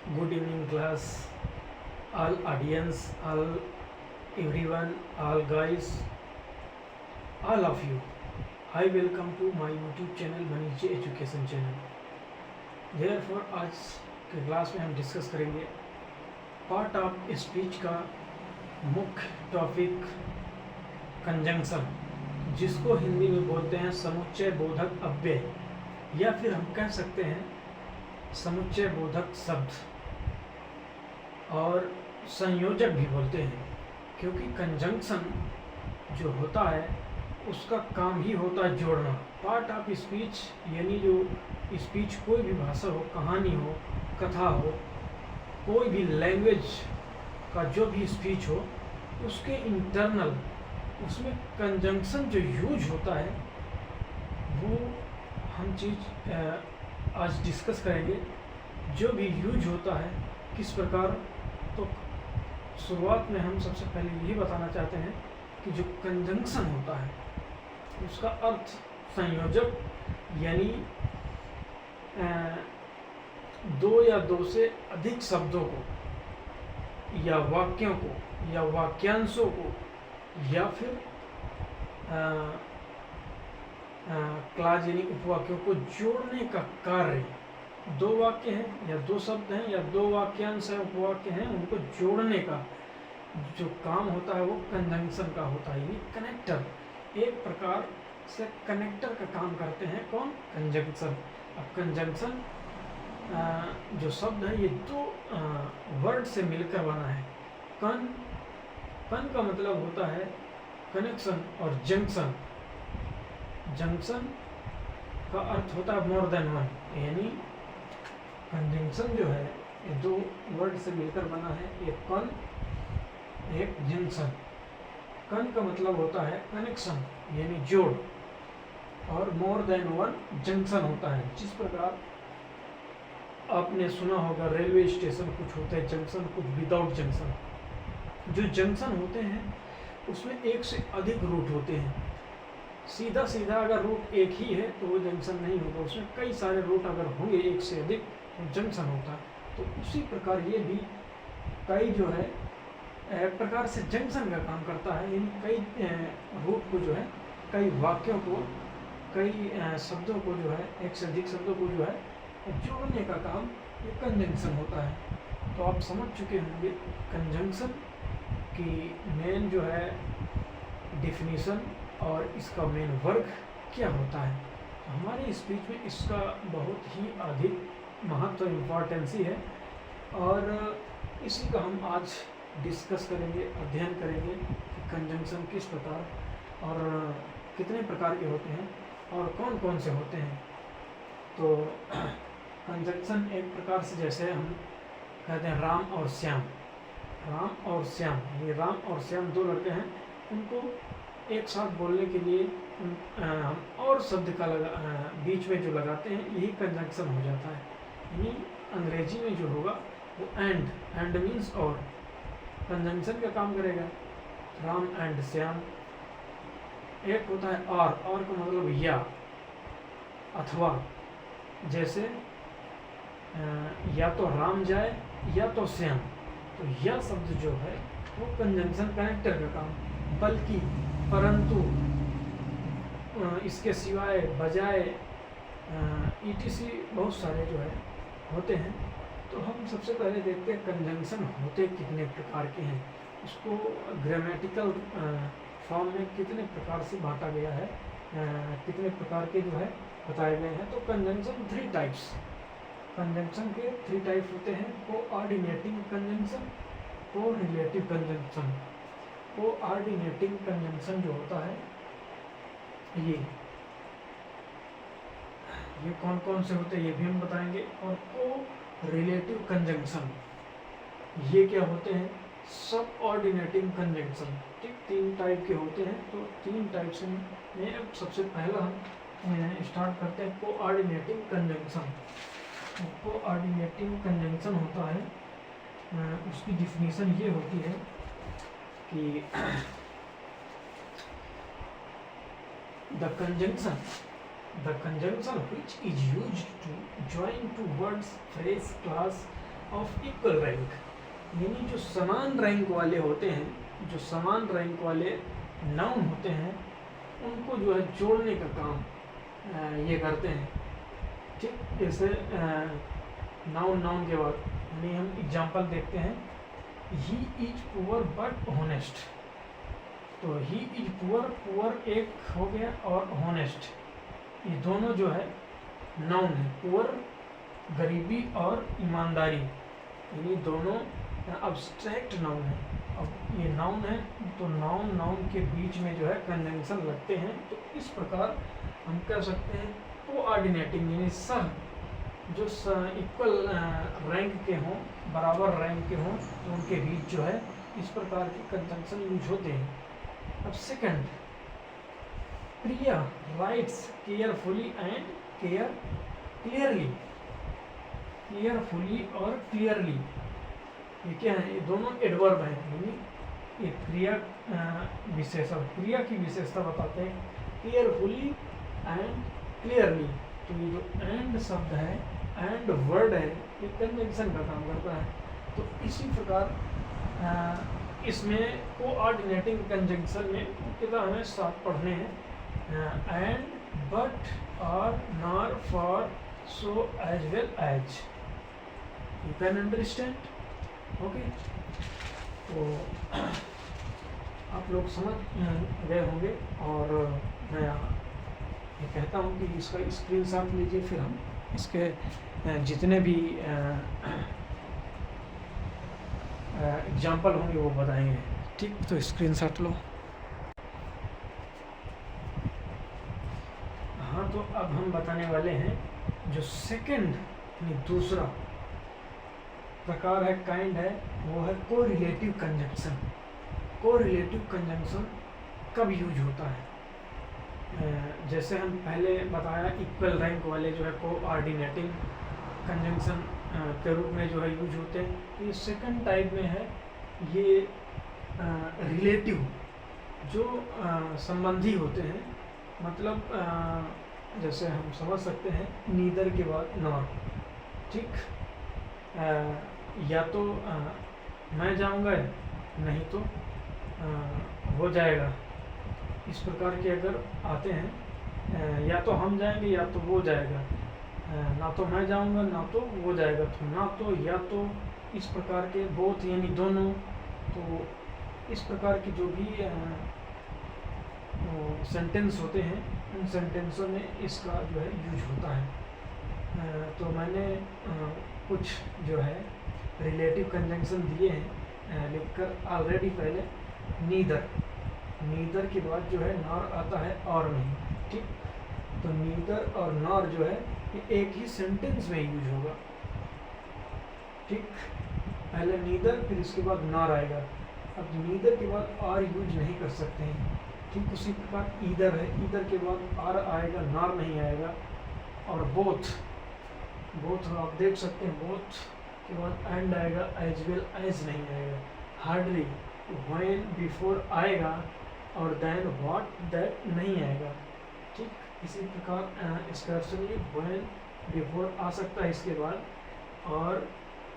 Good evening, class. All audience, all everyone, all guys, all of you. I welcome to my YouTube channel Manish Ji Education Channel. Therefore आज के class में हम discuss करेंगे part of speech का मुख्य topic conjunction, जिसको हिंदी में बोलते हैं समुच्चय बोधक अव्यय, या फिर हम कह सकते हैं समुच्चय बोधक शब्द और संयोजक भी बोलते हैं, क्योंकि कंजंक्शन जो होता है उसका काम ही होता है जोड़ना। पार्ट ऑफ स्पीच यानी जो स्पीच कोई भी भाषा हो, कहानी हो, कथा हो, कोई भी लैंग्वेज का जो भी स्पीच हो, उसके इंटरनल उसमें कंजंक्शन जो यूज होता है वो हम चीज़ आज डिस्कस करेंगे। जो भी यूज होता है किस प्रकार, तो शुरुआत में हम सबसे पहले यही बताना चाहते हैं कि जो कंजंक्शन होता है उसका अर्थ संयोजक यानी दो या दो से अधिक शब्दों को या वाक्यों को या वाक्यांशों को या फिर क्लाज यानी उपवाक्यों को जोड़ने का कार्य। दो वाक्य हैं या दो शब्द हैं या दो वाक्यांश है, उपवाक्य हैं, उनको जोड़ने का जो काम होता है वो कंजंक्शन का होता है, यानी कनेक्टर। एक प्रकार से कनेक्टर का काम करते हैं कौन? कंजंक्शन। अब कंजंक्शन जो शब्द है ये दो वर्ड से मिलकर बना है। कन का मतलब होता है कनेक्शन और जंक्शन। जंक्शन का अर्थ होता है मोर देन वन, यानी कंजंक्शन जो है ये दो वर्ड से मिलकर बना है, एक कन एक जंक्शन। कन का मतलब होता है कनेक्शन यानी जोड़, और मोर देन वन जंक्शन होता है। जिस प्रकार आपने सुना होगा रेलवे स्टेशन कुछ होते हैं जंक्शन, कुछ विदाउट जंक्शन। जो जंक्शन होते हैं उसमें एक से अधिक रूट होते हैं। सीधा सीधा अगर रूट एक ही है तो वो जंक्शन नहीं होगा, उसमें कई सारे रूट अगर होंगे एक से अधिक तो जंक्शन होता है। तो उसी प्रकार ये भी कई जो है एक प्रकार से जंक्शन का काम करता है, यानी कई रूट को जो है, कई वाक्यों को, कई शब्दों को जो है, एक से अधिक शब्दों को जो है जोड़ने का काम ये कंजंक्शन होता है। तो आप समझ चुके होंगे कंजंक्शन की मेन जो है डिफिनीशन और इसका मेन वर्क क्या होता है। तो हमारी स्पीच में इसका बहुत ही अधिक महत्व इम्पॉर्टेंसी है, और इसी का हम आज डिस्कस करेंगे, अध्ययन करेंगे कि कंजंक्शन किस प्रकार और कितने प्रकार के होते हैं और कौन कौन से होते हैं। तो कंजंक्शन एक प्रकार से जैसे हम कहते हैं राम और श्याम। राम और श्याम, ये राम और श्याम दो लड़के हैं, उनको एक साथ बोलने के लिए हम और शब्द का बीच में जो लगाते हैं यही कंजंक्शन हो जाता है। यानी अंग्रेजी में जो होगा वो एंड मीन्स और, कंजंक्शन का काम करेगा। राम एंड श्याम। एक होता है और का मतलब या अथवा, जैसे या तो राम जाए या तो श्याम, तो या शब्द जो है वो कंजंक्शन कनेक्टर का काम। बल्कि, परंतु, इसके सिवाय, बजाय, ईटीसी बहुत सारे जो है होते हैं। तो हम सबसे पहले देखते हैं कंजंक्शन होते कितने प्रकार के हैं, उसको ग्रामेटिकल फॉर्म में कितने प्रकार से बांटा गया है, कितने प्रकार के जो है बताए गए हैं। तो कंजंक्शन थ्री टाइप्स, कंजंक्शन के थ्री टाइप्स होते हैं। Coordinating conjunction, correlative conjunction. Coordinating conjunction जो होता है ये कौन कौन से होते हैं ये भी हम बताएंगे। और को रिलेटिव कंजंक्शन ये क्या होते हैं? सब ऑर्डिनेटिंग कंजंक्शन। ठीक, तीन टाइप के होते हैं। तो तीन टाइप से में सबसे पहला हम स्टार्ट करते हैं कोऑर्डिनेटिंग कंजंक्शन। कोऑर्डिनेटिंग कंजंक्शन होता है, उसकी डिफिनीशन ये होती है कि the conjunction which is used to join two words, phrase, class of equal rank, यानी जो समान रैंक वाले होते हैं, जो समान रैंक वाले नाउन होते हैं उनको जो है जोड़ने का काम ये करते हैं। ठीक, जैसे नाउन नाउन के बाद यानी हम एग्जांपल देखते हैं, he is poor but honest. तो ही इज पुअर, पुअर एक हो गया और हॉनेस्ट, ये दोनों जो है नाउन है। पुअर गरीबी और ईमानदारी, यानी दोनों अब्स्ट्रैक्ट नाउन है। अब ये नाउन है तो नाउन नाउन के बीच में जो है कंजंक्शन लगते हैं। तो इस प्रकार हम कह सकते हैं कोऑर्डिनेटिंग, यानी सह जो इक्वल रैंक के हों, बराबर रैंक के हों, तो उनके बीच जो है इस प्रकार के कंजंक्शन यूज होते हैं। अब second, Priya rights carefully and clearly. Carefully और क्लियरली ये क्या है? ये दोनों एडवर्ब हैं, यानी ये क्रिया विशेषण, क्रिया की विशेषता बताते हैं। केयरफुली एंड क्लियरली, तो ये जो एंड शब्द है, एंड वर्ड है, ये कंजंक्शन का काम करता है। तो इसी प्रकार इसमें कोऑर्डिनेटिंग कंजंक्शन में कितना हमें साथ पढ़ने हैं, एंड, बट, और, nor, for, so, as well as. You can understand? Okay, तो आप लोग समझ गए होंगे। और मैं ये कहता हूँ कि इसका स्क्रीनशॉट लीजिए, फिर हम इसके जितने भी एग्जाम्पल होंगे वो बताएंगे। ठीक, तो स्क्रीनशॉट लो। हाँ, तो अब हम बताने वाले हैं जो सेकंड यानी दूसरा प्रकार है, काइंड है, वो है कोरिलेटिव कंजंक्शन। कोरिलेटिव कंजंक्शन कब यूज होता है? जैसे हम पहले बताया इक्वल रैंक वाले जो है कोऑर्डिनेटिंग कंजंक्शन के रूप में जो है यूज होते हैं। ये सेकंड टाइप में है, ये रिलेटिव जो संबंधी होते हैं। मतलब जैसे हम समझ सकते हैं नीदर के बाद नॉर। ठीक, या तो मैं जाऊंगा, नहीं तो हो जाएगा। इस प्रकार के अगर आते हैं, या तो हम जाएंगे या तो वो जाएगा, ना तो मैं जाऊंगा ना तो वो जाएगा, तो ना तो या तो, इस प्रकार के बोथ यानी दोनों। तो इस प्रकार की जो भी सेंटेंस होते हैं, उन सेंटेंसों में इसका जो है यूज होता है। तो मैंने कुछ जो है रिलेटिव कंजंक्शन दिए हैं लिखकर ऑलरेडी पहले। नीदर, नीदर के बाद जो है नॉर आता है और नहीं। ठीक, तो नीदर और नॉर जो है ये एक ही सेंटेंस में यूज होगा। ठीक, पहले नीदर, फिर इसके बाद नॉर आएगा। अब नीदर के बाद और यूज नहीं कर सकते हैं। ठीक, उसी प्रकार ईदर है, ईदर के बाद आर आएगा, नॉर नहीं आएगा। और बोथ, बोथ आप देख सकते हैं, बोथ के बाद एंड आएगा, एज वेल एज नहीं आएगा। हार्डली, व्हेन, बिफोर आएगा, और देन, व्हाट, दैट नहीं आएगा। ठीक, इसी प्रकार स्कैर्सली, व्हेन, बिफोर आ सकता है इसके बाद, और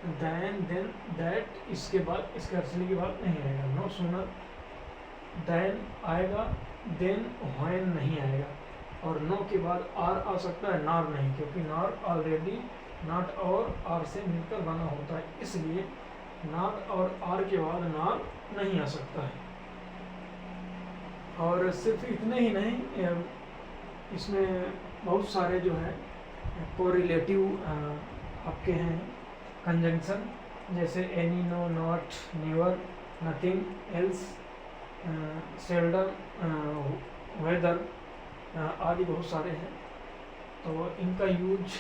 देन, देन, दैट इसके बाद, स्कैर्सली के बाद नहीं आएगा। नो सूनर देन आएगा, देन व्हेन नहीं आएगा। और नो के बाद आर आ सकता है, नॉर नहीं, क्योंकि नॉर ऑलरेडी नॉट और आर से मिलकर बना होता है, इसलिए नॉट और आर के बाद नॉर नहीं आ सकता है। और सिर्फ इतने ही नहीं, इसमें बहुत सारे जो है कोरिलेटिव आपके हैं कंजंक्शन, जैसे any, no, not, never, nothing else, seldom, whether आदि बहुत सारे हैं। तो इनका यूज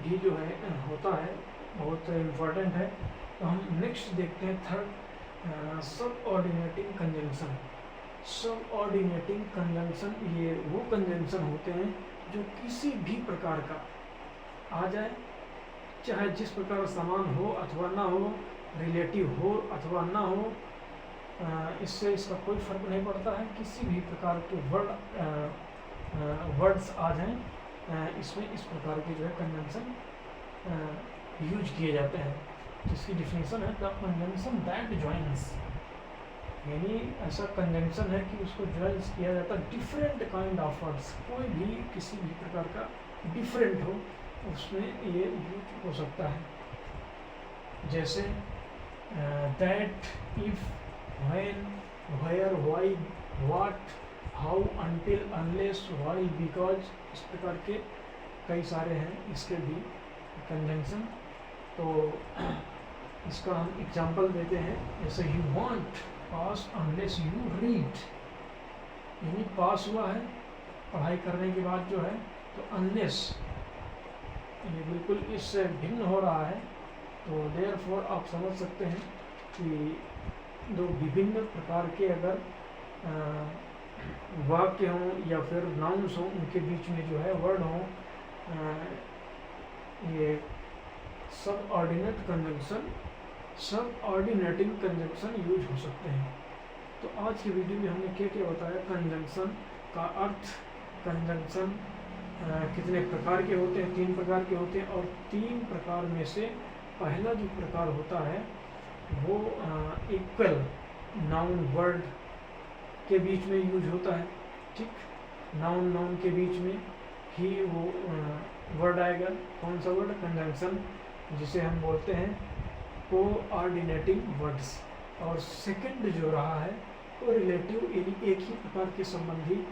भी जो है होता है, बहुत इम्पोर्टेंट है। तो हम नेक्स्ट देखते हैं थर्ड, सब ऑर्डिनेटिंग कंजंक्शन। सब ऑर्डिनेटिंग कंजंक्शन ये वो कंजंक्शन होते हैं जो किसी भी प्रकार का आ जाए, चाहे जिस प्रकार समान हो अथवा ना हो, रिलेटिव हो अथवा ना हो, इससे इसका कोई फर्क नहीं पड़ता है। किसी भी प्रकार के वर्ड्स आ जाएं, इसमें इस प्रकार के जो है कंजंक्शन यूज किए जाते हैं। जिसकी डिफिनेशन है द कंजंक्शन दैट ज्वाइंस, यानी ऐसा कंजंक्शन है कि उसको ज्वाइंस किया जाता है डिफरेंट काइंड ऑफ वर्ड्स, कोई भी किसी भी प्रकार का डिफरेंट हो उसमें ये यूज हो सकता है। जैसे that, if, when, where, why, what, how, until, unless, why, because, इस प्रकार के कई सारे हैं इसके भी कंजंक्शन। तो इसका हम एग्जांपल देते हैं, जैसे you want pass unless you read, यानी पास हुआ है पढ़ाई करने के बाद जो है, तो अनलेस ये बिल्कुल इससे भिन्न हो रहा है। तो देयरफॉर आप समझ सकते हैं कि दो विभिन्न प्रकार के अगर वाक्य हों या फिर नाउन्स हों, उनके बीच में जो है वर्ड हों, ये सब ऑर्डिनेट कंजंक्शन, सब ऑर्डिनेटिंग कंजंक्शन यूज हो सकते हैं। तो आज की वीडियो में हमने क्या क्या बताया, कंजंक्शन का अर्थ, कंजंक्शन कितने प्रकार के होते हैं, 3 प्रकार के होते हैं, और 3 प्रकार में से पहला जो प्रकार होता है वो इक्वल नाउन वर्ड के बीच में यूज होता है। ठीक, नाउन नाउन के बीच में ही वो वर्ड आएगा। कौन सा वर्ड? कंजंक्शन, जिसे हम बोलते हैं कोऑर्डिनेटिंग वर्ड्स। और सेकंड जो रहा है वो रिलेटिव, यानी एक ही प्रकार के संबंधित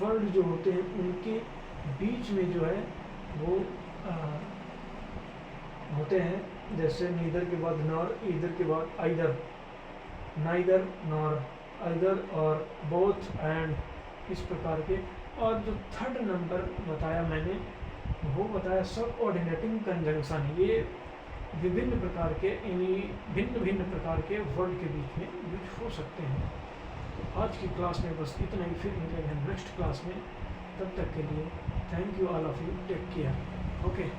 वर्ड जो होते हैं उनके बीच में जो है वो होते हैं। जैसे नीदर के बाद नॉर, ईदर के बाद आइदर, नाइदर नॉर, आइदर और बोथ एंड, इस प्रकार के। और जो थर्ड नंबर बताया मैंने वो बताया सब ऑर्डिनेटिंग कंजंक्शन। ये विभिन्न प्रकार के, यानी भिन्न भिन्न प्रकार के वर्ड के बीच में यूज हो सकते हैं। तो आज की क्लास में बस इतना ही, फिर मिलेंगे नेक्स्ट क्लास में। तब तक के लिए thank you all of you, take care, okay.